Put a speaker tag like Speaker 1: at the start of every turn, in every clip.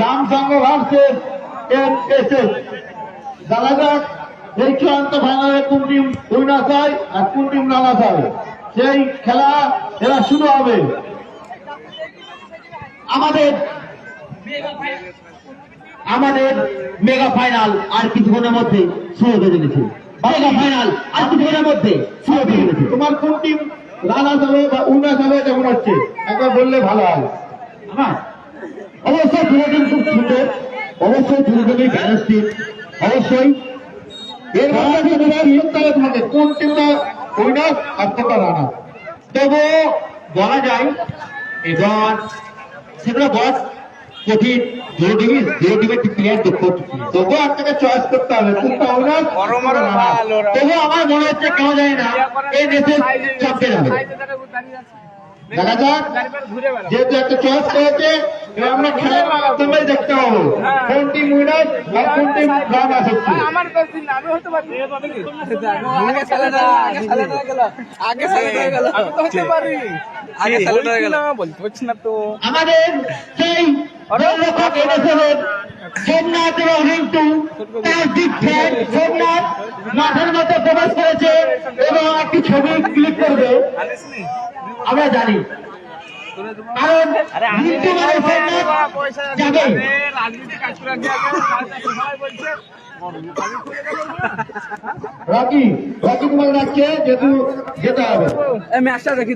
Speaker 1: রামসংঘ versus MSS. দেখা যাক এই চূড়ান্ত ফাইনালে কোন টিম উইনার হয় আর কোন টিম রানার হয়, সেই খেলা এরা শুরু হবে। আমাদের মেগা ফাইনাল আর কিছুক্ষণের মধ্যে শুরু হতে চলেছে। মেগা ফাইনাল আর কিছুক্ষণের মধ্যে শুরু হতে চলেছে। তোমার কোন টিম রানার হবে বা উইনার হবে কেমন হচ্ছে একবার বললে ভালো হয়। আমার অবশ্যই দুটো টিম খুব সুন্দর, অবশ্যই দুটো টিমই ব্যালেন্স টিম, অবশ্যই এর মধ্যে করতে হবে তোমাকে কোন টিমটা উইনার আর কোনটা রানার। তবু বলা যায় এবার সেগুলো বস কঠিন, দুটো টিমের প্লেয়ার দক্ষ, তবু আপনাকে চয়েস করতে হবে কোনটা উইনার। তবু আমার মনে হচ্ছে কেন জানি না এই দেশের চ্যাম্পিয়ন হবে। দেখা যাক, যেহেতু একটা চয়েস করেছে এবার আমরা খেলার মাধ্যমে দেখতে পাবো কোন টিম উইনার আর কোন টিম রানার হচ্ছে। আমাদের সেই গোলরক্ষক এনেছিলেন সোমনাথ এবং রিন্টু, তার দিক থেকে সোমনাথ মাঠের মধ্যে প্রবেশ করেছে এবং একটি ছবি ক্লিক করবে আমরা জানি, কারণ রিন্টু মানে সোমনাথ যাবে। রকি তোমার রাখছে যেহেতু যেতে হবে ম্যাচটা দেখি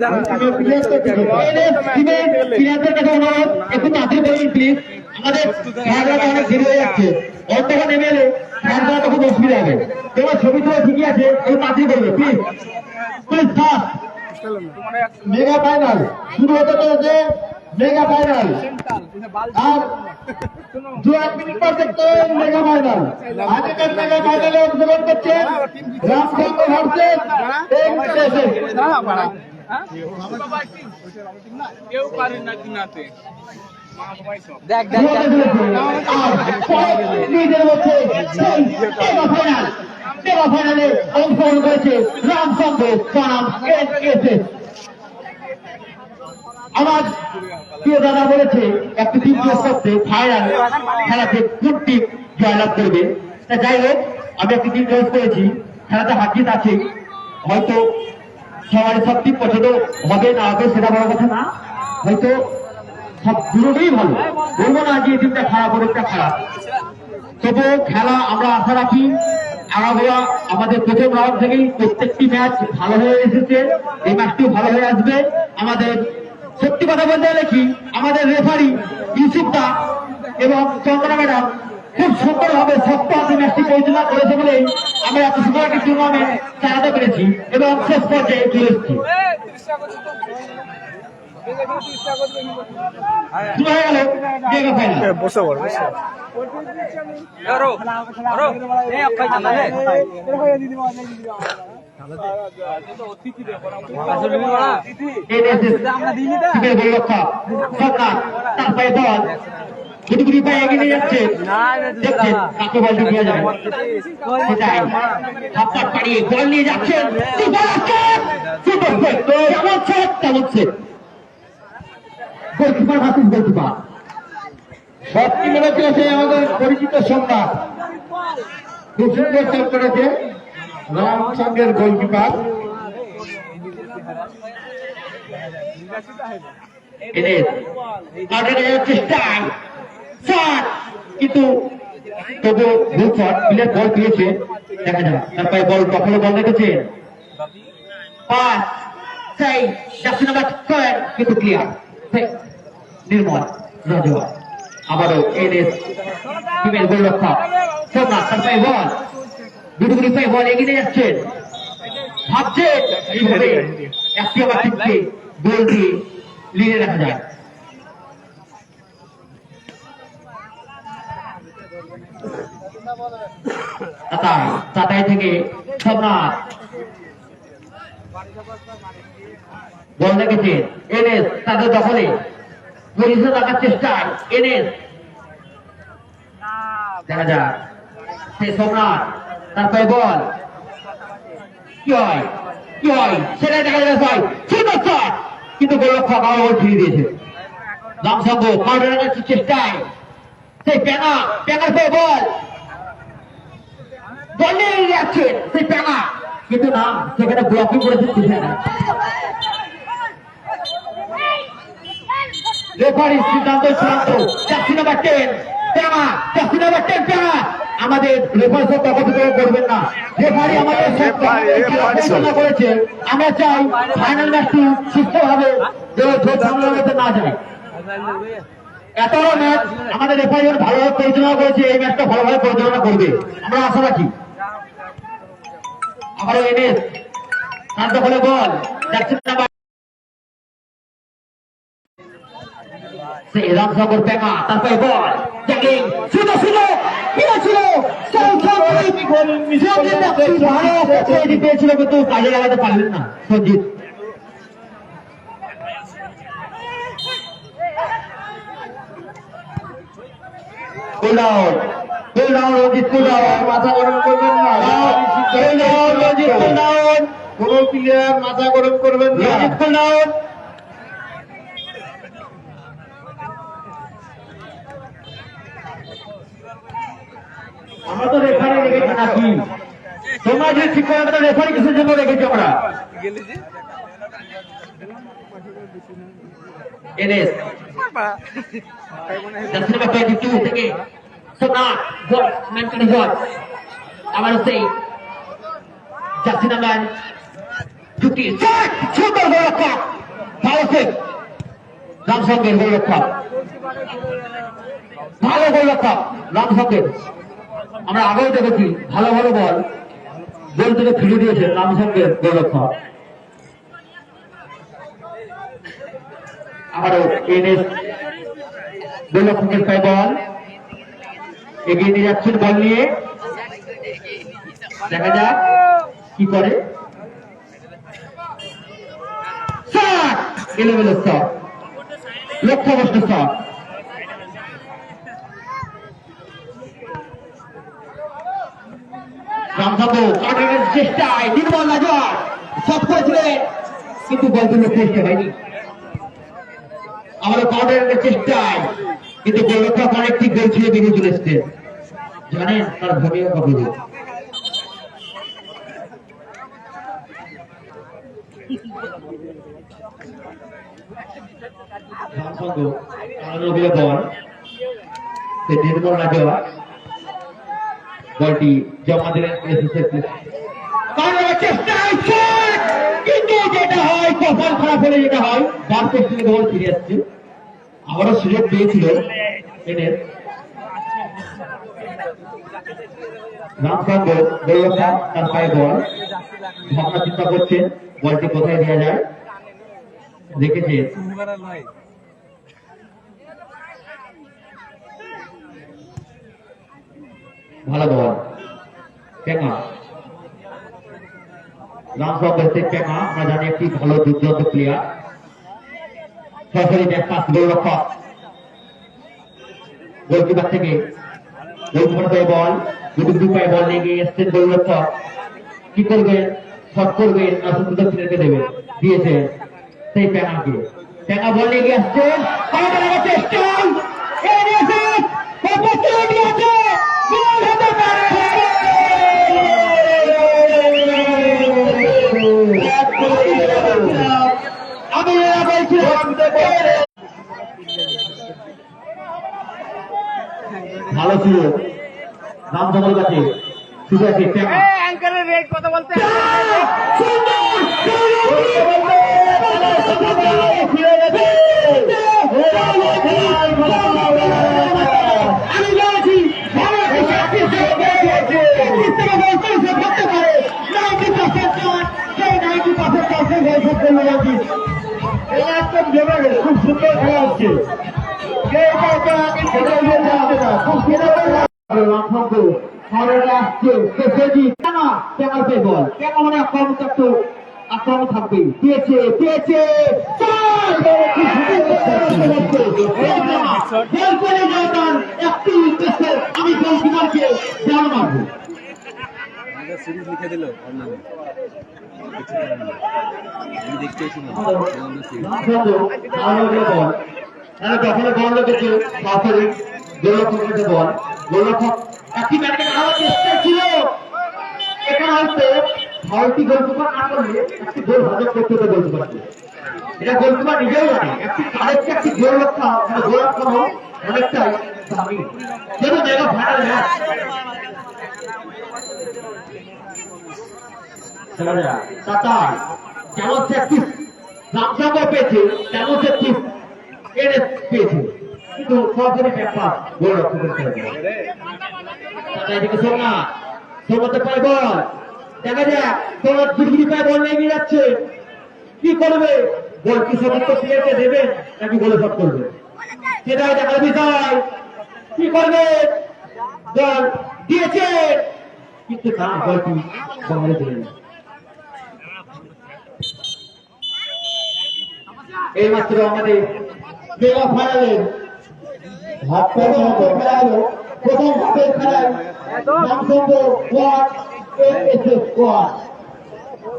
Speaker 1: একটু তাড়াতাড়ি বলুন প্লিজ, আমাদের খেলাটা অনেক দেরি হয়ে যাচ্ছে। অন্তত নেমে এলে খেলাটা খুব অসুবিধা হবে। তোমার ছবি তো ঠিকই আছে, একটু তাড়াতাড়ি করবে প্লিজ প্লিজ। মেগা ফাইনাল শুরু হতে চলেছে, মেগা ফাইনাল আর 2-1 মিনিট পর দেখতে হবে মেগা ফাইনাল। আজকের মেগা ফাইনালে অংশগ্রহণ করছে রামসংঘ ভার্সেস এমএসএস। কেউ পারে না কিনাতে ফাইনালে অংশগ্রহণ করেছে রামসংঘ বনাম এমএসএস। আমার প্রিয় দাদা বলেছে একটি টিম চয়েস করতে ফাইনাল খেলাতে কোন টিম জয়লাভ করবে। যাই হোক, আমি একটি টিম চয়েস করেছি, খেলাতে হার আছে, হয়তো সবার সব টিম পছন্দ হবে না হবে সেটা বড় কথা না, হয়তো সব দুটোই ভালো, বলবো না যে এই টিমটা খারাপ ওটা খারাপ। তবু খেলা আমরা আশা রাখি আগাগোড়া আমাদের প্রথম রাউন্ড থেকেই প্রত্যেকটি ম্যাচ ভালো হয়ে এসেছে, এই ম্যাচটিও ভালো হয়ে আসবে। আমাদের সত্যি কথা বলতে গেলে কি, আমাদের রেফারি ইউসুফদা এবং চন্দ্রা ম্যাডাম খুব সুন্দরভাবে শক্ত হাতে ম্যাচটি পরিচালনা করেছে বলেই আমরা এত সুন্দর একটি টুর্নামেন্ট চালাতে পেরেছি এবং শেষ পর্যায়ে চলে এসেছি। বল নিয়ে যাচ্ছেন গোলকিপার হাফিজ, গোলকিপার সবটি মনে চলেছে আমাদের পরিচিত সোমনাথ, খুব সুন্দর সেভ করেছে রামসংঘের গোলকিপার। চেষ্টায় শট, কিন্তু তবু ভুল শট, প্লেয়ার বল পেয়েছে, দেখা যাক তারপরে বল দখলে বল রেখেছে, পাস সেই যাচ্ছে নাম্বার 6 কিন্তু ক্লিয়ার নির্মল রাজওয়া। আবারও এনএস টিমের গোলরক্ষক সোমনাথ তারপরে বল দুটো বল এগিয়ে যাচ্ছেন, ভাবছেন এইভাবে একটি আবার টিমকে গোল দিয়ে লিডে রাখা যায়। তাতাই থেকে সোমনাথ বল রেখেছে, এনএস তাদের দখলে পরিষদ রাখার চেষ্টায়, এনএস দেখা যাক সেই সোমনাথ তারপরে বল কি হয় সেটাই দেখা যাবে, সুন্দর শট কিন্তু গোলরক্ষক আবার বল ফিরিয়ে দিয়েছে। রামসংঘ কাউন্টার রাখার চেষ্টায় সেই প্যাঙার পেয়ে বল বলে যাচ্ছেন সেই প্যাঙা, কিন্তু না সেখানে ব্লকিং করেছে রেফারি সিদ্ধান্ত চূড়ান্ত। জার্সি নাম্বার 10 প্যাঙা, জার্সি নাম্বার 10 প্যাঙা। আমাদের রেফারি সব তর্ক করবেন না, রেফারি আমাদের পরিচালনা করেছে। আমরা চাই ফাইনাল ম্যাচটি সুস্থভাবে সামলাতে না যায়। এত বড় ম্যাচ আমাদের রেফারি ভালোভাবে পরিচালনা করেছে, এই ম্যাচটা ভালোভাবে পরিচালনা করবে আমরা আশা রাখি। আবারও এনএস শান্ত করে বল যাচ্ছে রামসাগর প্যাঙা, তারপরে বল জ্যাগলিং শুধু ছিল পেয়েছিল কিন্তু কাজে লাগাতে পারলেন না সঞ্জিত। মাথা গরম করবেন না, কোন প্লেয়ার মাথা গরম করবেন না। আমরা তো রেফারি রেখেছি নাকি? তোমরা যে ঠিক করে রেফারি কিসের জন্য রেখেছি আমরা? এনএস থেকে সোনা বল মেন্টেন বল আবার সেই জার্সি নাম্বার 50 ছোট গোলরক্ষক ভালো সেভ রামসঙ্গের গোলরক্ষক, ভালো গোলরক্ষক রামসঙ্গের। আমরা আগেও দেখেছি ভালো ভালো বল গোল থেকে ফিরে দিয়েছে রামসঙ্গের গোলরক্ষক। আবারও এনএস গোলরক্ষকের পায়ে বল এগিয়ে নিয়ে যাচ্ছেন বল নিয়ে, দেখা যাক কি করে। এলোমেলো শট, লক্ষ্যভ্রষ্ট শট। রামসঙ্গ কাটানোর চেষ্টায় নির্মল নজর শট করেছিলেন কিন্তু বলতে চেষ্টা হয়নি। আমাদের কাউন্টারের চেষ্টায় কিন্তু গোলরক্ষক অনেকটি গোল ছিঁড়ে বেরিয়ে চলে এসছে, জানেন তার ভূমিকা কতদূর। নির্মল নজর বলটি জমা দিলেন চেষ্টায়, কিন্তু যেটা হয় কপাল খারাপ হলে যেটা হয় বার করতে বল ফিরে আসছে। আবারও সুযোগ পেয়েছিল এদের রামসঙ্গ গোলরক্ষক, তার পায়ে বল ভাবনা চিন্তা করছেন বলটি কোথায় দেওয়া যায়, দেখেছে ভালো বল প্যাঙা। রামসঙ্গ হচ্ছে প্যাঙা, আমরা জানি একটি ভালো দুর্দান্ত প্লেয়ার। সরাসরি ব্যাক পাস গোলরক্ষক গোলকিপার থেকে গোলকিপার পায়ে বল দুটি পায়ে বল নিয়ে গিয়ে এসছেন গোলরক্ষক, কি করবেন শট করবেন না সুন্দর ছেলেকে দেবেন, দিয়েছে সেই প্যাঙাকে। প্যাঙা বল নিয়ে গিয়ে আসছেন চেষ্টা আমি ভালো ছিল রামচন্দ্রের কাছে শুধু আছে কথা বলতে খুব সুন্দর খেলা হচ্ছে। আক্রমণ থাকবে, পেয়েছে আমি গোলকিপারকে জাল মারবো। সিরিজ লিখে দিল দেখতে গোলরক্ষকের বল, গোলরক্ষক একটি ব্যাটকে খাওয়ার চেষ্টা ছিল, এখানে হয়তো ফাউলটি গোলকিপার না করলে একটি গোল হজম করতে হতো গোলকিপারকে। এটা গোলকিপার নিজেও জানে, একটি আরেকটি একটি গোলরক্ষা মানে গোলরক্ষণ অনেকটাই দামি। যেহেতু মেগা ফাইনাল ম্যাচ কাতার যেমন প্র্যাকটিস রামসাগর পেয়েছে তেমন প্র্যাকটিস এনএস পেয়েছে, কিন্তু সরাসরি ব্যাপার গোলরক্ষকের খেলা। এদিকে সোমনাথ, সোমনাথের পায়ে বল, দেখা যাক সোমনাথ গুড়গুড়ি পায়ে বল এগিয়ে যাচ্ছে, কি করবে? বল কি সমস্ত প্লেয়ারকে দেবেন নাকি গোলে শট করবে সেটাই দেখার বিষয়। কি করবে? বল দিয়েছে কিন্তু না, বলটি বাংলা দিলেন। এই মাত্র আমাদের মেগা ফাইনালের খেলা হলো, প্রথম ধাপের খেলায় রামচন্দ্র স্কোয়াড এএসএস স্কোয়াড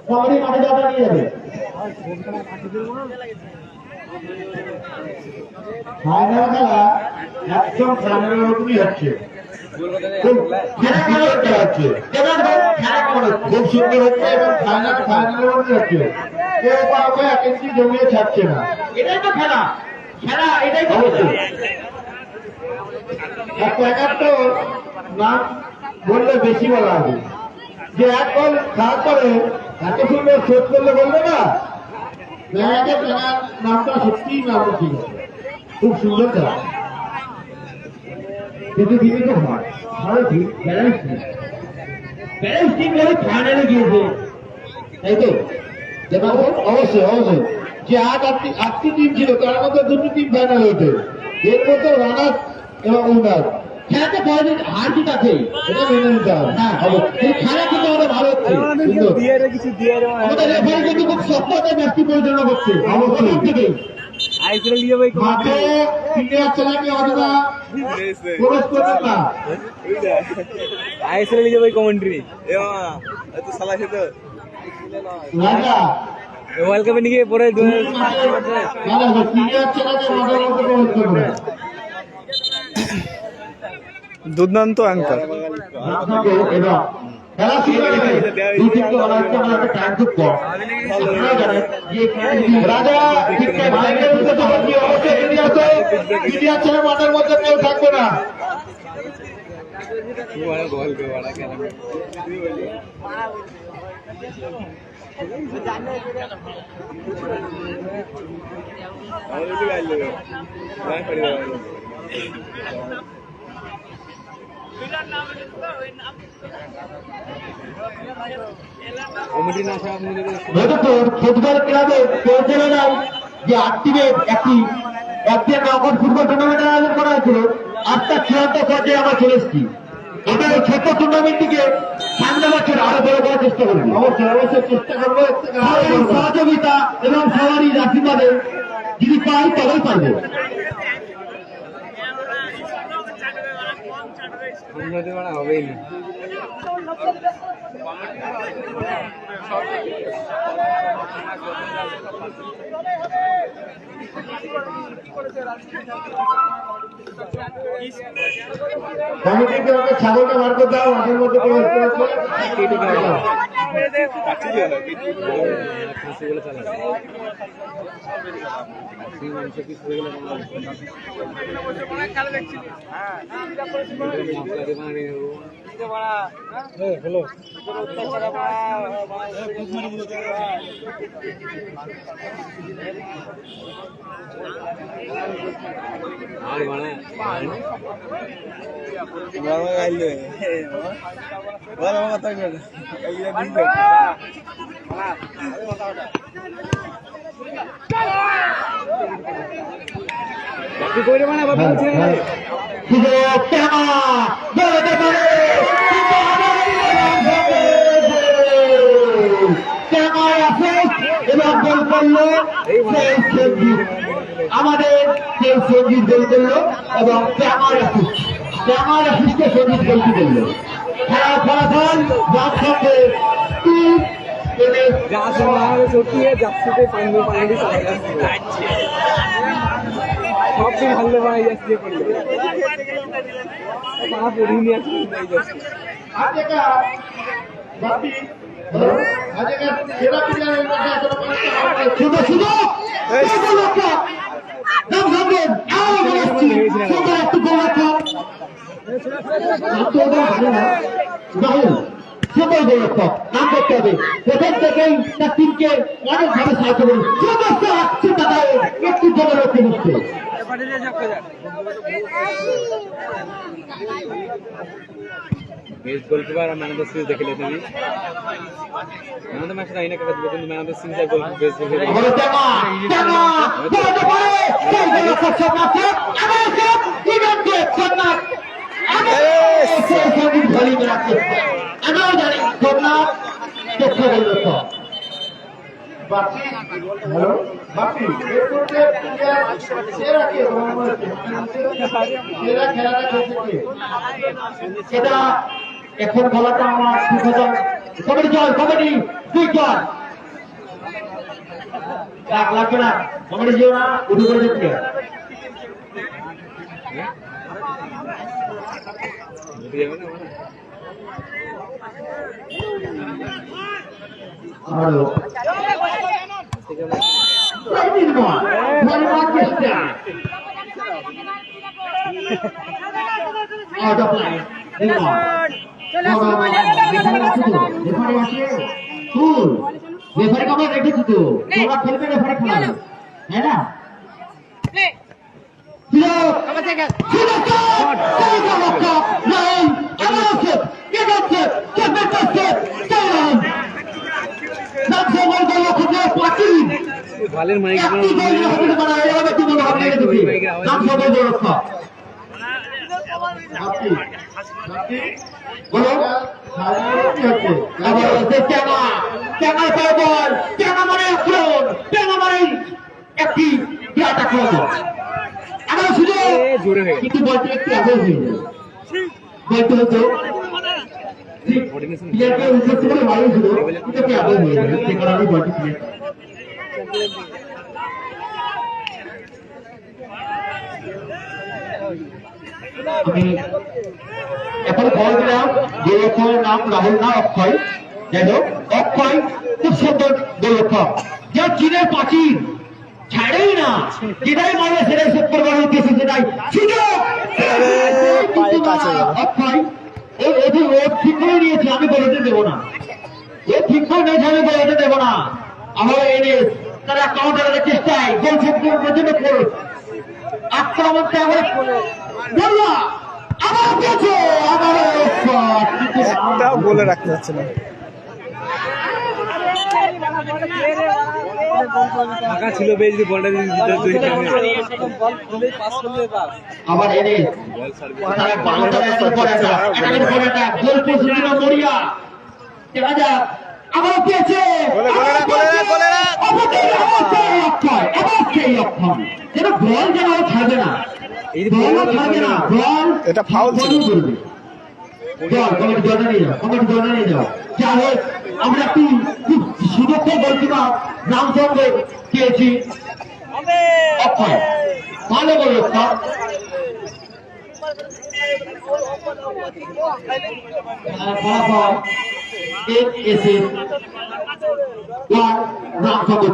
Speaker 1: সবারই মাঠে যাওয়া নিয়ে যাবে। ফাইনাল খেলা একদম ফাইনালের মতনই হচ্ছে, খুব সুন্দর হচ্ছে এবং ফাইনালের মতনই হচ্ছে। কেউ কাউকে এক ইঞ্চি জমিয়ে ছাড়ছে না, এটাই তো খেলা। খেলা এটাই তো একটা নাম বললে বেশি বলা হবে, যে এক বল খারাপ করে এত সুন্দর শোধ করলে বলবে না। মেয়েকে খেলার নামটা সত্যিই নাম ঠিক আছে, খুব সুন্দর খেলা, কিন্তু বিভিন্ন হয় ভারতী ব্যালেন্স টিম, ব্যালেন্স টিম ধরে ফাইনালে গিয়েছে, তাই তো? অবশ্যই অবশ্যই, যে আটটি টিম ছিল তার মধ্যে দুটি টিম ফাইনাল হয়েছে, এর মধ্যে রানার এবং উইনার। খেলাতে পরে হার জিত আছে, এটা মেনে নিতে হবে। হ্যাঁ অবশ্যই, খেলা কিন্তু আমাদের ভালো হচ্ছে, আমাদের রেফারি কিন্তু খুব সফলতা ম্যাচটি পরিচালনা করছে। অবশ্যই থেকে
Speaker 2: আইসিএল নিয়ে যাবে
Speaker 1: মাঠে প্লেয়ার ছেলেকে অথবা প্রবেশ করবেন না,
Speaker 2: আইসিএল নিয়ে যাবে কমেন্ট্রি এত সালা খেতে
Speaker 1: রাজা
Speaker 2: ওয়ার্ল্ড কাপে নিয়ে পরে
Speaker 1: প্লেয়ার ছেলেকে মাঠের মধ্যে প্রবেশ করবে না।
Speaker 2: দুর্দান্ত অ্যাঙ্কার
Speaker 1: খেলা শুরু হয়ে গেছে, দুই তিনটে বলা হচ্ছে, আমাদের একটা টাইম খুব কম। আপনারা জানেন যে রাজা ঠিক ভাইয়ের মধ্যে তখন কি অবশ্যই মিডিয়া ছেলে মাঠের মধ্যে কেউ থাকবে না। ফুটবল ক্লাবে পৌঁছানো যে 8 টিমের একটি নগদ ফুটবল টুর্নামেন্টের আয়োজন করা হয়েছিল, 8টা চূড়ান্ত পর্যায়ে আমরা চলে এসেছি। এবার এই ছোট্ট টুর্নামেন্টটিকে সামনে বছর আরো বড় করার চেষ্টা করবো। অবশ্যই অবশ্যই চেষ্টা করবো, সহযোগিতা এবং সবারই আশীর্বাদে যদি পাই তবেই পারবো।
Speaker 2: হবেই না।
Speaker 1: কমিটিকে আমাকে ছাগলটা বার করতে হবে, মাঠের মধ্যে আমাদের কেউ সঞ্জিত গোল করলো এবং ক্যামারা সঞ্জিত গোলটি করলো। খেলার ফলাফল সঙ্গে সব
Speaker 2: আপনি ভালো বানাই যাচ্ছে পড়লে পা পড়িনি আছে বানাই যাচ্ছে
Speaker 1: আজেকা বাপি আজেকা সেরা প্লেয়ারের মধ্যে শুধু শুধু এই গোলটা নাম ভাবেন আরো বলছি শুধু একটু গোলটা রাহুল সুন্দর গোলটা নাম করতে হবে প্রথম থেকেই তার টিমকে অনেকভাবে সাহায্য করি সমস্ত চিন্তা করে একটু জলের রক্ষে বসছে
Speaker 2: बेस्ट गोलकीपर और मैन ऑफ द सीरीज देख लेते हैं मैन ऑफ द मैच नहीं ना कहते लेकिन man of the series goal best goalkeeper
Speaker 1: আমাদের টাকা টাকা বলতে পারে সেই গোলটা সমাপ্ত আমার সব ইভেন্টে সন্ন্যাস সেই সঙ্গীত ধরি রাখছে আমরাও জানি সন্ন্যাস চেষ্টা করলো বাকি হ্যালো বাকি এরপরে সেরা কি সেরা খেলাটা খেলছে সেটা এখন খেলাটা আমার সুখদম কমেডি চল কমেডি তুই চল রাগ লাগবে না কমেডি যেও না উঠে করে দিচ্ছে hello out of line. Referee কবে রেখেছি তো তোমরা খেলবে রেফারি খেলা হ্যাঁ না
Speaker 2: ভালের মাইক জোরে হয়ে
Speaker 1: কিন্তু বলতে একটু আগে হয়ে যায় বলতে হতো প্লেয়ারকে উঠতে বলে ভালো ছিল কিন্তু কি আগে হয়ে যায় সে কারণে বলটি প্লেয়ার আমি এখন বল দিলাম যে অক্ষয়ের নাম রাহুল না অক্ষয় যাই হোক অক্ষয় খুব সুন্দর গোলরক্ষক যা চীনের প্রাচীর ছাড়েই না যেটাই মারে সেটাই সেট করবার উদ্দেশ্যে সেটাই অক্ষয় ও ঠিক করে নিয়েছে আমি বলতে দেবো না ও ঠিক করে নিয়েছে আমি বলতে দেবো না আমার এনে তারা কাউন্টারের চেষ্টায় গোল সেট করার জন্য করল আক্রমণটা আমরা বললা আবার পেয়েছে আবার
Speaker 2: একটাও বলে রাখতে যাচ্ছে না ফাঁকা ছিল বেশ যদি বলটা
Speaker 1: আবার এনে তারা কাউন্টারের গোল পজিশনে মরিয়া দেখা যাক আবার পেয়েছে যেন বল যেন ছাড়বে না
Speaker 2: এটা ফাউল ছিল
Speaker 1: আমরা একটি খুব সুদক্ষ গোলকিপার নাম সঙ্গে পেয়েছি অক্ষয় ভালো গোলরক্ষক ফলাফল এসে নাম সঙ্গে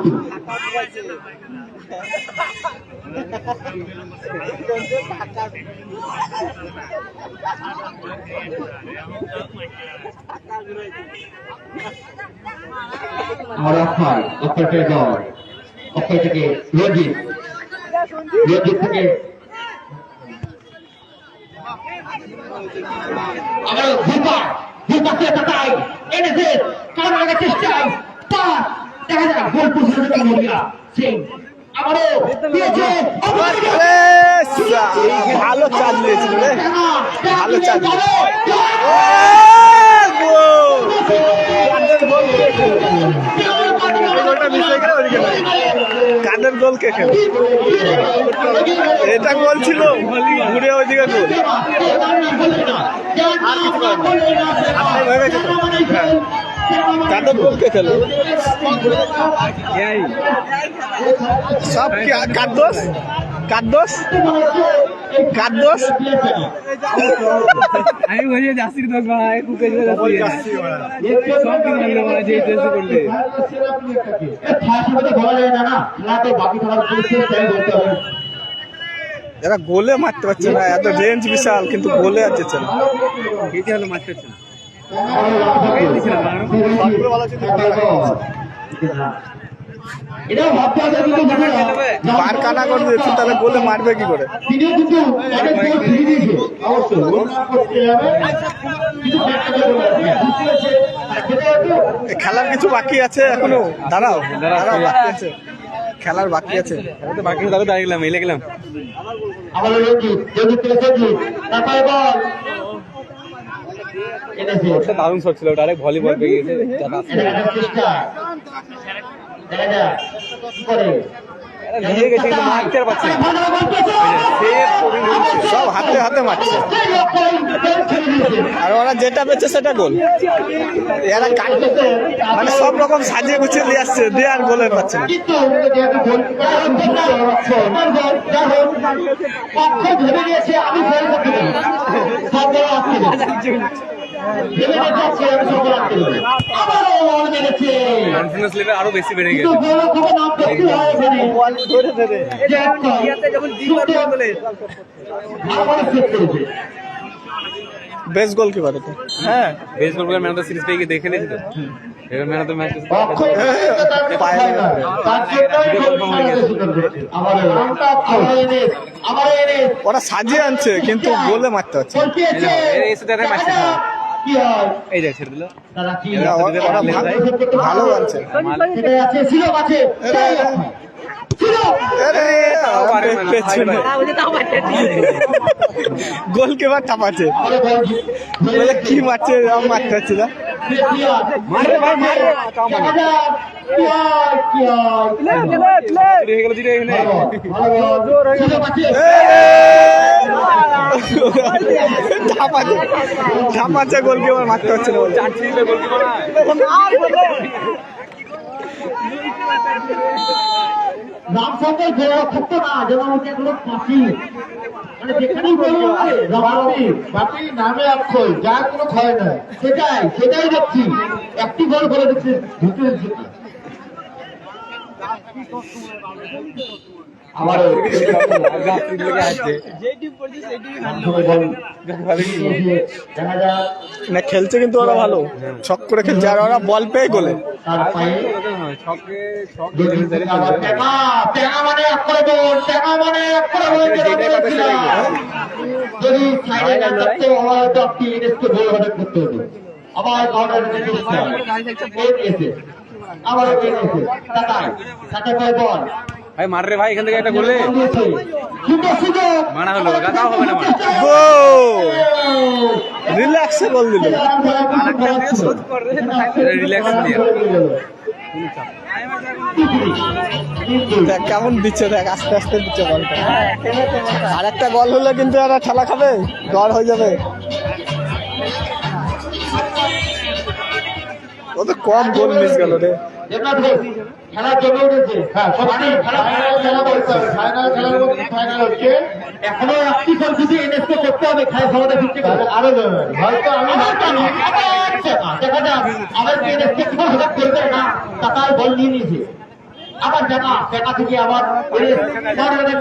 Speaker 1: আমার অক্ষয় দল অক্ষয় থেকে রঞ্জিত থেকে আবার তাই এনেছে কারণ আগে চেষ্টায় তার দেখা যায় গোল পজিশনে মরিয়া সিং আবারও দিয়েছে
Speaker 2: ভালো চাল দিয়েছিল রে ভালো চাল কানের গোল কে খেল এটা গোল ছিল ঘুরে ওইদিকে গোল কাদের গোল কে খেল সব কি কার দোষ
Speaker 3: কার দোষ? কার দোষ?
Speaker 2: আমি বলি জাসির দোষ ভাই, কুকে যে জাসি সব কি মারলো ভাই, যে টেস্ট করলে
Speaker 3: এরা গোলে মারতে পারছে না, এত রেঞ্জ বিশাল কিন্তু গোলে আর যেছে না।
Speaker 2: কেটে হলো মারতে হচ্ছে না।
Speaker 1: এটাও ভাবতে হবে কিন্তু
Speaker 3: বার কানা করে দিচ্ছে, তাহলে গোলে মারবে কি করে?
Speaker 1: তিনিও কিন্তু অনেক গোল ফিরিয়ে দিয়েছে অবশ্যই গোল না করতে হবে কিন্তু
Speaker 3: এ খেলার কিছু বাকি আছে এখনো? দাঁড়াও দাঁড়াও, বাকি আছে, খেলার বাকি আছে।
Speaker 2: আমি তো বাকি দাঁড়িয়ে দাঁড়িয়ে এলে গেলাম।
Speaker 1: আবার রঞ্জিত তারপরে বল এনেছে
Speaker 2: ওটা দারুণ শট ছিল, ওটা আরেক ভলিবল পেয়ে গেছে।
Speaker 1: এটা একটা চেষ্টা দেখা যাক কি করে
Speaker 2: নিয়ে গেছে কিন্তু মারতে আর পারছে না। সেভ করে দিয়েছে।
Speaker 3: সব হাতে হাতে মারছে, আর ওরা যেটা পেয়েছে সেটা গোল। এরা মানে সব রকম সাজিয়ে গুছিয়ে দিয়ে আসছে, দিয়ে আর গোলের পাচ্ছে না।
Speaker 1: কিন্তু যেহেতু গোল ভেবে গিয়েছে আমি গোল করতে দেবো সব বড় আসতে ভেবে যাচ্ছে আমি সব বড় আসতে দেবো আবারও বল মেরেছে
Speaker 2: কনফিডেন্স লেভেল আরো বেশি বেড়ে
Speaker 1: কিন্তু
Speaker 2: গেছে।
Speaker 1: গোল খুব নাম করতে হয় এখানে আবার সেট করেছে
Speaker 3: বেস্ট গোল কি পারে? হ্যাঁ,
Speaker 2: বেস গোল করে ম্যান অফ দ্য সিরিজ পেয়ে গিয়ে দেখে নিয়েছি তো। এবার ম্যান অফ দ্য ম্যাচ
Speaker 1: অক্ষয় পায় না তার জন্যই আবার এনে
Speaker 3: ওরা সাজিয়ে আনছে কিন্তু গোলে মারতে হচ্ছে।
Speaker 1: বলতেছে
Speaker 2: এসে তারা মারছে না।
Speaker 1: কি হয়
Speaker 2: এই যে ছেড়ে দিল।
Speaker 1: তারা কি
Speaker 3: ওরা ভালো আনছে।
Speaker 1: সেটা আছে ছিল আছে
Speaker 3: পেছনে গোলকিপার টাপাচ্ছে, কি মারছে মারতে হচ্ছে না।
Speaker 2: মারে ভাই মারে। হয়ে গেল জিতে এখানে।
Speaker 3: টাপাচ্ছে গোলকিপার মারতে হচ্ছে না।
Speaker 2: চার ছিল গোলকিপার না।
Speaker 1: রাম সঙ্গে ঘোরা থাকতো না যেমন ওকে এগুলো ফাঁসি মানে যেখানেই বলবো বাপি নামে অক্ষয় যার কোনো ক্ষয় নাই সেটাই দেখছি একটি গোল করে দিচ্ছে ঢুকে দিচ্ছে আবার দেখা যাক
Speaker 3: না খেলছে কিন্তু ওরা ভালো, ছক করে খেলছে, আর ওরা বল পেয়ে গোলে।
Speaker 1: তার পায়ে
Speaker 2: ছকে ছক
Speaker 1: আবার টেঙা মানে এক করে গোল টেঙা মানে এক করে গোল যদি সাইডে না থাকতো হয়তো আপনি ইনেসকে গোল হতে করতে হতো আবার কাউন্টার এসে আবার এসে তাতে পায় বল
Speaker 2: ভাই মার রে ভাই, এখান থেকে একটা গোলে
Speaker 1: সুন্দর সুযোগ
Speaker 2: মানা হলো, গাতাও হবে না মানা।
Speaker 3: গোল, রিল্যাক্সে গোল দিল।
Speaker 2: রিল্যাক্স দিয়ে
Speaker 3: দেখ কেমন দিচ্ছে, দেখ আস্তে আস্তে দিচ্ছে বলটা। আর একটা গোল হলে কিন্তু এরা ঠেলা খাবে, ডর হয়ে যাবে। ও তো কম গোল মিস গেল রে।
Speaker 1: খেলা জমে উঠেছে ফাইনাল হচ্ছে এখনো একটি গোল যদি এনএসকে করতে হবে খেলা সমাধান ফিরতে আরো হয়তো আমি দেখা যাক আবার এনএসকে করবে না তার বল নিয়ে নিয়েছে আবার দেখা থেকে আবার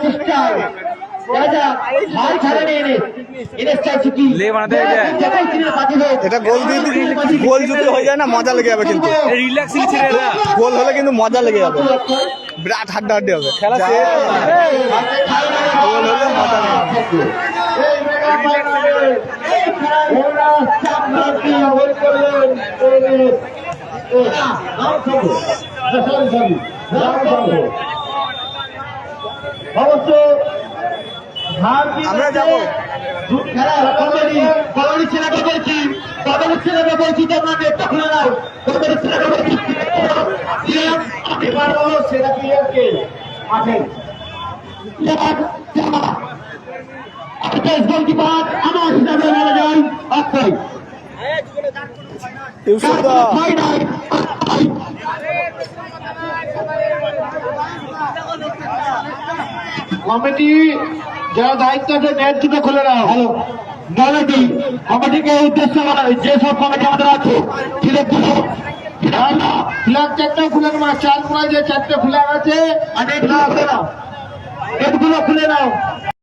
Speaker 1: চেষ্টায়
Speaker 3: এটা গোল দিয়ে গোল যদি হয়ে যায় না মজা লেগে যাবে, কিন্তু
Speaker 2: রিল্যাক্সিং ছিল এরা।
Speaker 3: গোল হলে কিন্তু মজা লেগে যাবে, বিরাট হাড্ডাহাড্ডি হবে।
Speaker 2: খেলা শেষ।
Speaker 3: গোল হলে মজা লেগে
Speaker 1: অবশ্য
Speaker 3: আমরা যাবো।
Speaker 1: খেলা কলোনির ছেলেকে বলছি কলোনির ছেলেকে বলছি তোমরা নেটটা খুলে দাও কলোনির ছেলেকে বলছি এবার বলো সেটা প্লেয়ারকে আসেন গোলকিপার আমার হিসাবে বলা যায় অক্ষয় কমিটি যারা দায়িত্ব আছে নেট দুটো খুলে নাও। হ্যালো কমিটি, কমিটিকে উদ্দেশ্য করা যেসব কমিটি আমাদের আছে ফ্ল্যাগ দুটো, ফ্ল্যাগ চারটা খুলে নাও, চার যে চারটে ফ্ল্যাগ আছে এগুলো খুলে নাও।